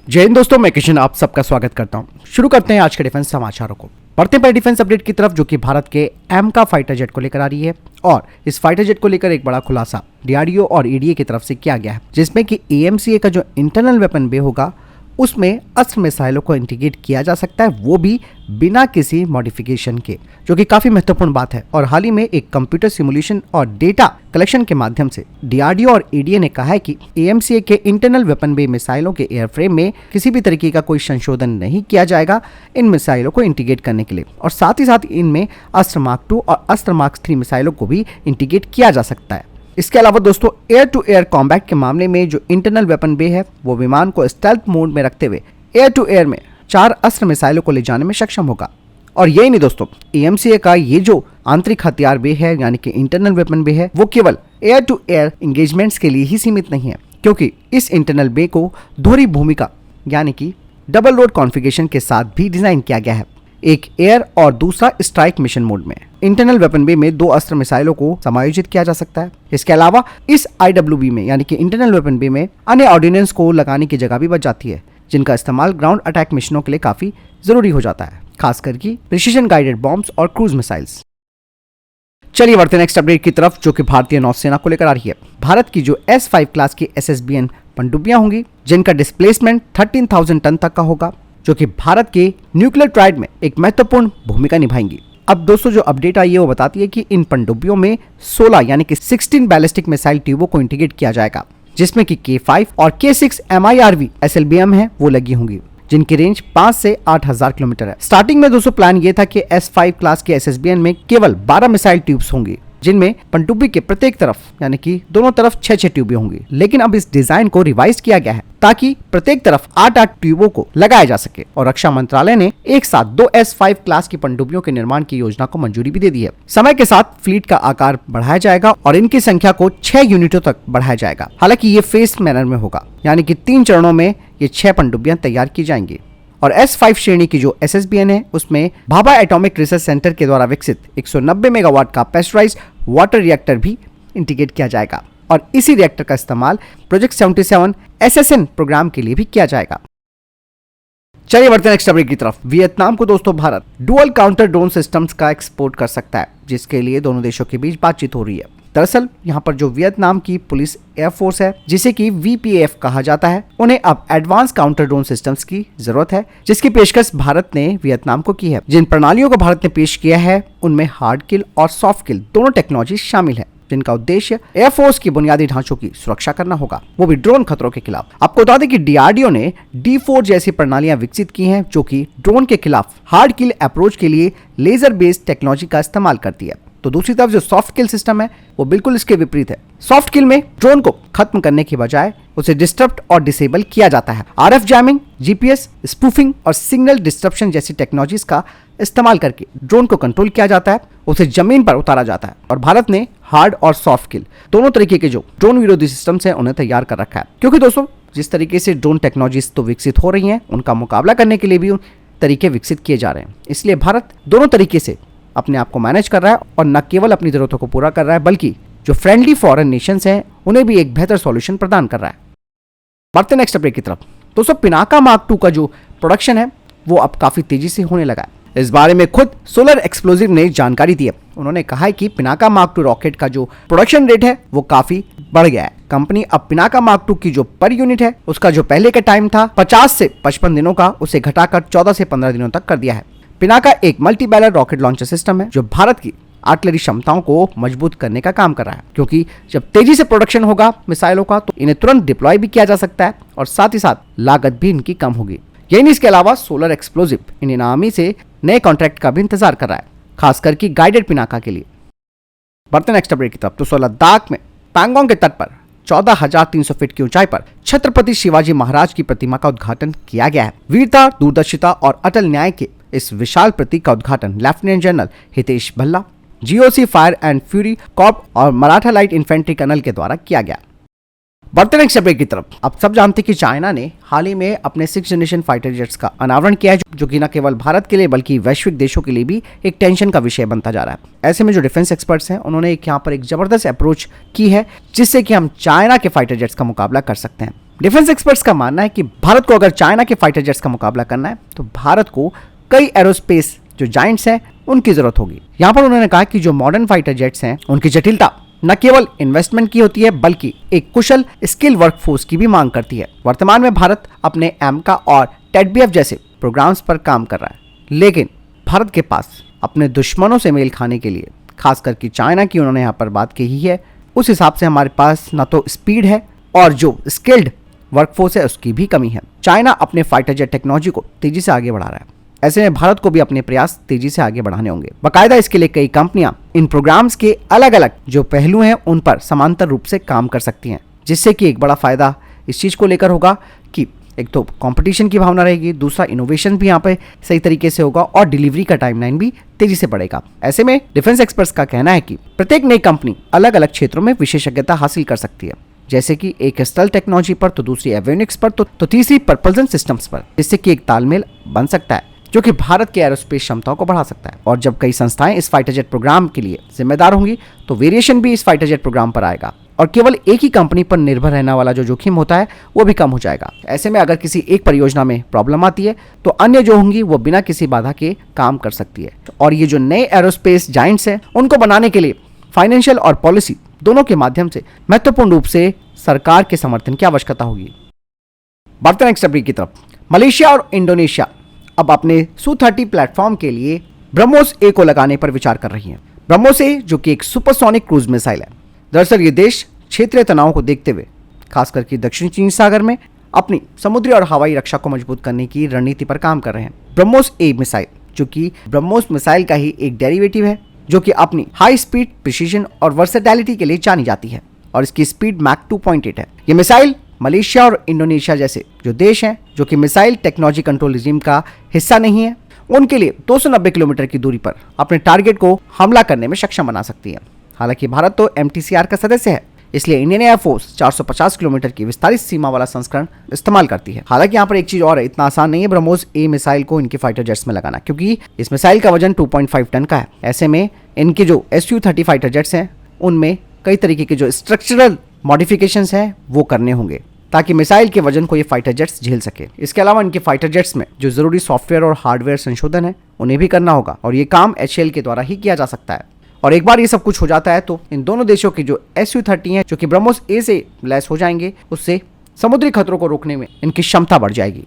जय हिंद दोस्तों, मैं किशन आप सबका स्वागत करता हूं। शुरू करते हैं आज के डिफेंस समाचारों को। बढ़ते हैं डिफेंस अपडेट की तरफ, जो कि भारत के एमका फाइटर जेट को लेकर आ रही है। और इस फाइटर जेट को लेकर एक बड़ा खुलासा डीआरडीओ और ईडीए की तरफ से किया गया है, जिसमें कि एएमसीए का जो इंटरनल वेपन बे होगा उसमें अस्त्र मिसाइलों को इंटीग्रेट किया जा सकता है, वो भी बिना किसी मॉडिफिकेशन के, जो कि काफी महत्वपूर्ण बात है। और हाल ही में एक कंप्यूटर सिमुलेशन और डेटा कलेक्शन के माध्यम से डीआरडीओ और ईडीए ने कहा है कि एएमसीए के इंटरनल वेपन बे मिसाइलों के एयरफ्रेम में किसी भी तरीके का कोई संशोधन नहीं किया जाएगा इन मिसाइलों को इंटीग्रेट करने के लिए। और साथ ही साथ इनमें अस्त्र मार्क 2 और अस्त्र मार्क 3 मिसाइलों को भी इंटीग्रेट किया जा सकता है। इसके अलावा दोस्तों, एयर टू एयर कॉम्बैट के मामले में जो इंटरनल वेपन बे है वो विमान को स्टेल्थ मोड में रखते हुए एयर टू एयर में 4 अस्त्र मिसाइलों को ले जाने में सक्षम होगा। और यही नहीं दोस्तों, एएमसीए का ये जो आंतरिक हथियार बे है यानी कि इंटरनल वेपन बे है, वो केवल एयर टू एयर इंगेजमेंट्स के लिए ही सीमित नहीं है, क्योंकि इस इंटरनल बे को दोहरी भूमिका यानी कि डबल रोड कॉन्फ़िगरेशन के साथ भी डिजाइन किया गया है, एक एयर और दूसरा स्ट्राइक मिशन मोड में। इंटरनल वेपन बे में 2 अस्त्र मिसाइलों को समायोजित किया जा सकता है। इसके अलावा इस आईडब्ल्यूबी में यानी कि इंटरनल वेपन बे में अन्य ऑर्डिनेंस को लगाने की जगह भी बच जाती है, जिनका इस्तेमाल ग्राउंड अटैक मिशनों के लिए काफी जरूरी हो जाता है, खासकर की प्रिसिशन गाइडेड बॉम्ब्स और क्रूज मिसाइल्स। चलिए बढ़ते हैं नेक्स्ट अपडेट की तरफ, जो कि भारतीय नौसेना को लेकर आ रही है। भारत की जो S5 क्लास की SSBN पनडुब्बियां होंगी, जिनका डिस्प्लेसमेंट 13,000 टन तक का होगा, जो कि भारत के न्यूक्लियर ट्रायड में एक महत्वपूर्ण भूमिका निभाएंगी। अब दोस्तों, जो अपडेट आई है वो बताती है कि इन पनडुब्बियों में 16 यानी कि 16 बैलिस्टिक मिसाइल ट्यूबों को इंटीग्रेट किया जाएगा, जिसमें कि K5 और K6 MIRV SLBM है वो लगी होंगी, जिनकी रेंज 5 से 8,000 किलोमीटर है। स्टार्टिंग में दोस्तों प्लान ये था कि S5 क्लास के SSBN में केवल 12 मिसाइल ट्यूब्स होंगी, जिनमें पनडुब्बी के प्रत्येक तरफ यानी कि दोनों तरफ 6-6 ट्यूबें होंगी। लेकिन अब इस डिजाइन को रिवाइज किया गया है ताकि प्रत्येक तरफ 8-8 ट्यूबों को लगाया जा सके। और रक्षा मंत्रालय ने एक साथ 2 S5 क्लास की पनडुब्बियों के निर्माण की योजना को मंजूरी भी दे दी है। समय के साथ फ्लीट का आकार बढ़ाया जाएगा और इनकी संख्या को 6 यूनिटों तक बढ़ाया जाएगा। हालांकि ये फेस मैनर में होगा, यानी कि 3 चरणों में ये 6 पनडुब्बियां तैयार की जाएंगी। और S5 श्रेणी की जो SSBN है उसमें भाभा एटॉमिक रिसर्च सेंटर के द्वारा विकसित 190 मेगावाट का प्रेशराइज्ड वाटर रिएक्टर भी इंटीग्रेट किया जाएगा। और इसी रिएक्टर का इस्तेमाल प्रोजेक्ट 77 SSN प्रोग्राम के लिए भी किया जाएगा। चलिए बढ़ते हैं नेक्स्ट अपडेट की तरफ। वियतनाम को दोस्तों Bharat dual counter drone systems का एक्सपोर्ट कर सकता है, जिसके लिए दोनों देशों के बीच बातचीत हो रही है। दरअसल यहाँ पर जो वियतनाम की पुलिस एयरफोर्स है, जिसे कि VPAF कहा जाता है, उन्हें अब एडवांस काउंटर ड्रोन सिस्टम्स की जरूरत है, जिसकी पेशकश भारत ने वियतनाम को की है। जिन प्रणालियों को भारत ने पेश किया है उनमें हार्ड किल और सॉफ्ट किल दोनों टेक्नोलॉजी शामिल है, जिनका उद्देश्य एयरफोर्स की बुनियादी ढांचों की सुरक्षा करना होगा, वो भी ड्रोन खतरों के खिलाफ। आपको बता दें कि DRDO ने D4 जैसी प्रणालियां विकसित की हैं, जो कि ड्रोन के खिलाफ हार्ड किल अप्रोच के लिए लेजर बेस्ड टेक्नोलॉजी का इस्तेमाल करती है। तो दूसरी तरफ जो सॉफ्ट किल सिस्टम है वो बिल्कुल इसके विपरीत है। सॉफ्ट किल में ड्रोन को खत्म करने की बजाय उसे डिस्टर्ब और डिसेबल किया जाता है। RF जैमिंग, GPS स्पूफिंग और सिग्नल डिस्ट्रप्शन जैसी टेक्नोलॉजीज का इस्तेमाल करके ड्रोन को कंट्रोल किया जाता है, उसे जमीन पर उतारा जाता है। और भारत ने हार्ड और सॉफ्ट किल दोनों तरीके के जो ड्रोन विरोधी सिस्टम्स हैं उन्हें तैयार कर रखा है, क्योंकि दोस्तों जिस तरीके से ड्रोन टेक्नोलॉजीज तो विकसित हो रही हैं, उनका मुकाबला करने के लिए भी तरीके विकसित किए जा रहे हैं। इसलिए भारत दोनों तरीके से अपने आप को मैनेज कर रहा है और न केवल अपनी जरूरतों को पूरा कर रहा है, बल्कि जो फ्रेंडली फॉरेन नेशंस हैं उन्हें भी एक बेहतर सॉल्यूशन प्रदान कर रहा है। बढ़ते नेक्स्ट अपडेट की तरफ। दोस्तों, पिनाका मार्क 2 का जो प्रोडक्शन है वो अब काफी तेजी से होने लगा है। इस बारे में खुद सोलर एक्सप्लोजिव ने जानकारी दी है। उन्होंने कहा है कि पिनाका मार्क 2 रॉकेट का जो प्रोडक्शन रेट है वो काफी बढ़ गया है। कंपनी अब पिनाका मार्क 2 की जो पर यूनिट है उसका जो पहले का टाइम था 50 से 55 दिनों का, उसे घटाकर 14 से 15 दिनों तक कर दिया है। पिनाका एक multi barrel rocket launcher system है जो भारत की आर्टिलरी क्षमताओं को मजबूत करने का काम कर रहा है, क्योंकि जब तेजी से प्रोडक्शन होगा मिसाइलों का तो इन्हें तुरंत डिप्लॉय भी किया जा सकता है और साथ ही साथ लागत भी इनकी कम होगी। यही नहीं, इसके अलावा सोलर एक्सप्लोजिव इंडियन आर्मी से नए कॉन्ट्रैक्ट का भी इंतजार कर रहा है, खासकर की गाइडेड पिनाका के लिए। बढ़ते नेक्स्ट अपडेट की तरफ। तो लद्दाख में पैंगोंग के तट पर 14,300 फीट की ऊंचाई पर छत्रपति शिवाजी महाराज की प्रतिमा का उद्घाटन किया गया है। वीरता, दूरदर्शिता और अटल न्याय के इस विशाल प्रतीक का उद्घाटन lieutenant general Hitesh Bhalla, GOC fire and fury Corp और मराठा लाइट इन्फेंट्री कर्नल के द्वारा किया गया। बढ़ते नेक्स्ट अपडेट की तरफ। आप सब जानते हैं कि चाइना ने हाल ही में अपने 6th जनरेशन फाइटर जेट्स का अनावरण किया है, जो कि न केवल भारत के लिए बल्कि वैश्विक देशों के लिए भी एक टेंशन का विषय बनता जा रहा है। ऐसे में जो डिफेंस एक्सपर्ट्स हैं उन्होंने यहाँ पर एक जबरदस्त अप्रोच की है जिससे कि हम चाइना के फाइटर जेट्स का मुकाबला कर सकते हैं। डिफेंस एक्सपर्ट्स का मानना है कि भारत को अगर चाइना के फाइटर जेट्स का मुकाबला करना है तो भारत को कई एरोस्पेस जो जायंट्स हैं उनकी जरूरत होगी। यहाँ पर उन्होंने कहा कि जो मॉडर्न फाइटर जेट्स हैं उनकी जटिलता न केवल इन्वेस्टमेंट की होती है बल्कि एक कुशल स्किल वर्कफोर्स की भी मांग करती है। वर्तमान में भारत अपने एमका और टेडबीएफ जैसे प्रोग्राम्स पर काम कर रहा है, लेकिन भारत के पास अपने दुश्मनों से मेल खाने के लिए, खासकर कि चाइना की उन्होंने यहाँ पर बात कही है, उस हिसाब से हमारे पास न तो स्पीड है और जो स्किल्ड वर्कफोर्स है उसकी भी कमी है। चाइना अपने फाइटर जेट टेक्नोलॉजी को तेजी से आगे बढ़ा रहा है। ऐसे में भारत को भी अपने प्रयास तेजी से आगे बढ़ाने होंगे। बाकायदा इसके लिए कई कंपनियां इन प्रोग्राम्स के अलग अलग जो पहलू हैं उन पर समांतर रूप से काम कर सकती हैं, जिससे कि एक बड़ा फायदा इस चीज को लेकर होगा कि एक तो कंपटीशन की भावना रहेगी, दूसरा इनोवेशन भी यहाँ पे सही तरीके से होगा और डिलीवरी का टाइमलाइन भी तेजी से बढ़ेगा। ऐसे में डिफेंस एक्सपर्ट्स का कहना है कि प्रत्येक नई कंपनी अलग अलग क्षेत्रों में विशेषज्ञता हासिल कर सकती है, जैसे कि एक स्टेल्थ टेक्नोलॉजी पर तो दूसरी एवियोनिक्स पर तो तीसरी प्रपल्शन सिस्टम्स पर, जिससे कि एक तालमेल बन सकता है जो कि भारत के एरोस्पेस क्षमताओं को बढ़ा सकता है। और जब कई संस्थाएं इस फाइटर जेट प्रोग्राम के लिए जिम्मेदार होंगी तो वेरिएशन भी इस फाइटर जेट प्रोग्राम पर आएगा और केवल एक ही कंपनी पर निर्भर रहने वाला जो जोखिम होता है वो भी कम हो जाएगा। ऐसे में अगर किसी एक परियोजना में प्रॉब्लम आती है तो अन्य जो होंगी वो बिना किसी बाधा के काम कर सकती है। और ये जो नए एरोस्पेस जायंट्स हैं उनको बनाने के लिए फाइनेंशियल और पॉलिसी दोनों के माध्यम से महत्वपूर्ण रूप से सरकार के समर्थन की आवश्यकता होगी। बढ़ते नेक्स्ट अपडेट की तरफ। मलेशिया और इंडोनेशिया अब अपने Su-30 प्लेटफॉर्म के लिए ब्रह्मोस ए को लगाने पर विचार कर रही हैं। ब्रह्मोस ए जो कि एक सुपरसोनिक क्रूज मिसाइल है। दरअसल ये देश क्षेत्रीय तनाव को देखते हुए खासकर कि दक्षिण चीन सागर में अपनी समुद्री और हवाई रक्षा को मजबूत करने की रणनीति पर काम कर रहे हैं। ब्रह्मोस ए मिसाइल जो कि ब्रह्मोस मिसाइल का ही एक डेरिवेटिव है, जो कि अपनी हाई स्पीड, प्रिसीजन और वर्सेटैलिटी के लिए जानी जाती है और इसकी स्पीड मैक 2.8 है। ये मिसाइल मलेशिया और इंडोनेशिया जैसे जो देश हैं जो कि मिसाइल टेक्नोलॉजी कंट्रोल रिजीम का हिस्सा नहीं है, उनके लिए 290 किलोमीटर की दूरी पर अपने टारगेट को हमला करने में सक्षम बना सकती है। हालांकि भारत तो MTCR का सदस्य है, इसलिए इंडियन एयरफोर्स 450 किलोमीटर की विस्तारित सीमा वाला संस्करण इस्तेमाल करती है। हालांकि यहाँ पर एक चीज और है, इतना आसान नहीं है ब्रह्मोस ए मिसाइल को इनके फाइटर जेट्स में लगाना, क्योंकि इस मिसाइल का वजन 2.5 टन का है। ऐसे में इनके जो Su-30 फाइटर जेट्स हैं उनमें कई तरीके के जो स्ट्रक्चरल मॉडिफिकेशंस हैं वो करने होंगे ताकि मिसाइल के वजन को ये फाइटर जेट्स झेल सके। इसके अलावा इनके फाइटर जेट्स में जो जरूरी सॉफ्टवेयर और हार्डवेयर संशोधन है उन्हें भी करना होगा और ये काम HAL के द्वारा ही किया जा सकता है। और एक बार ये सब कुछ हो जाता है तो इन दोनों देशों के जो Su-30 हैं जो कि ब्रह्मोस ए से लैस हो जाएंगे, उससे समुद्री खतरों को रोकने में इनकी क्षमता बढ़ जाएगी।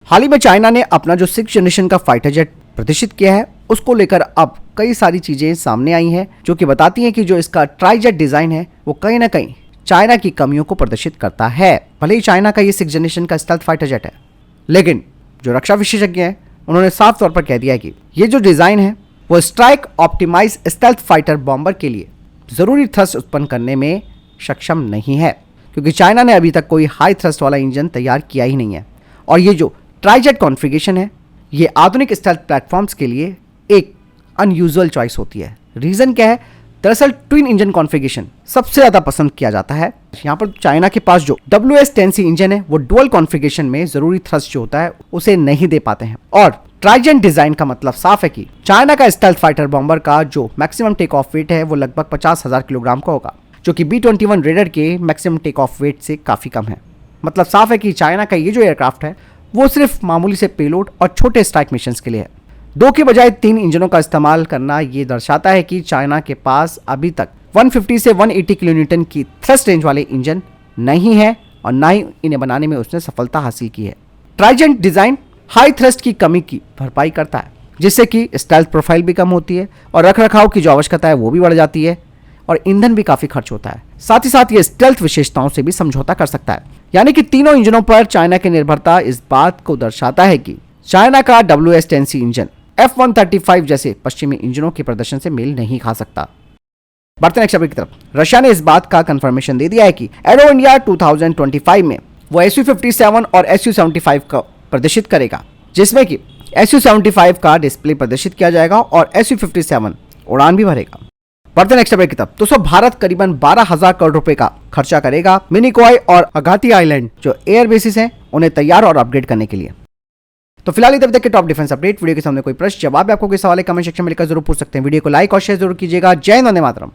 हाल ही में चाइना ने अपना जो 6th जनरेशन का फाइटर जेट प्रदर्शित किया है उसको लेकर अब कई सारी चीजें सामने आई हैं जो कि बताती हैं कि जो इसका ट्राइजेट डिजाइन है वो कहीं ना कहीं चाइना की कमियों को प्रदर्शित करता है। भले ही चाइना का ये 6th जनरेशन का स्टेल्थ फाइटर जेट है, लेकिन जो रक्षा विशेषज्ञ हैं उन्होंने साफ तौर पर कह दिया है कि ये जो डिजाइन है वो strike optimise stealth fighter bomber के लिए जरूरी थ्रस्ट उत्पन्न करने में सक्षम नहीं है, क्योंकि चाइना ने अभी तक कोई हाई थ्रस्ट वाला इंजन तैयार किया ही नहीं है। और ये जो ट्राइजेट कॉन्फ़िगरेशन है ये आधुनिक स्टेल्थ प्लेटफॉर्म्स के लिए एक अनयूजुअल चॉइस होती है। रीजन क्या है? दरअसल ट्विन इंजन कॉन्फ़िगरेशन सबसे ज्यादा पसंद किया जाता है। यहाँ पर चाइना के पास जो WS-10C इंजन है वो डुअल कॉन्फ़िगरेशन में जरूरी थ्रस्ट जो होता है उसे नहीं दे पाते हैं। और ट्राइजेंट डिजाइन का मतलब साफ है कि चाइना का स्टेल्थ फाइटर बॉम्बर का जो मैक्सिमम टेक ऑफ वेट है वो लगभग 50,000 किलोग्राम का होगा, जो कि B-21 रेडर के मैक्सिमम टेक ऑफ वेट से काफी कम है। मतलब साफ है कि चाइना का ये जो एयरक्राफ्ट है वो सिर्फ मामूली से पेलोड और छोटे स्ट्राइक मिशन के लिए है। 2 के बजाय 3 इंजनों का इस्तेमाल करना ये दर्शाता है कि चाइना के पास अभी तक 150 से 180 किलोन्यूटन की थ्रस्ट रेंज वाले इंजन नहीं है और ना ही इन्हें बनाने में उसने सफलता हासिल की है। ट्राइजेंट डिजाइन हाई थ्रस्ट की कमी की भरपाई करता है, जिससे कि स्टेल्थ प्रोफाइल भी कम होती है और रखरखाव की जो आवश्यकता है वो भी बढ़ जाती है और ईंधन भी काफी खर्च होता है। साथ ही साथ ये स्टेल्थ विशेषताओं से भी समझौता कर सकता है। यानी कि तीनों इंजनों पर चाइना की निर्भरता इस बात को दर्शाता है कि चाइना का WS-10C इंजन F-135 जैसे पश्चिमी इंजनों के प्रदर्शन से मेल नहीं खा सकता। बढ़ते नेक्स्ट अपडेट की तरफ। रशिया ने इस बात का कंफर्मेशन दे दिया है कि एरो इंडिया 2025 में वो Su-57 और Su-75 का प्रदर्शित करेगा, जिसमें कि Su-75 का डिस्प्ले प्रदर्शित किया जाएगा और Su-57 उड़ान भी भरेगा। बढ़ते नेक्स्ट अपडेट की तरफ। दोस्तों भारत करीबन 12,000 करोड़ रुपए का खर्चा करेगा मिनिकॉय और अगाती आइलैंड जो एयर बेसिस हैं उन्हें तैयार और अपग्रेड करने के लिए। तो फिलहाल इधर तक के टॉप डिफेंस अपडेट। वीडियो के सामने कोई प्रश्न जवाब या आपको कोई सवाल है कमेंट सेक्शन में लिखकर जरूर पूछ सकते हैं। वीडियो को लाइक और शेयर जरूर कीजिएगा। जय हिंद, वंदे मातरम।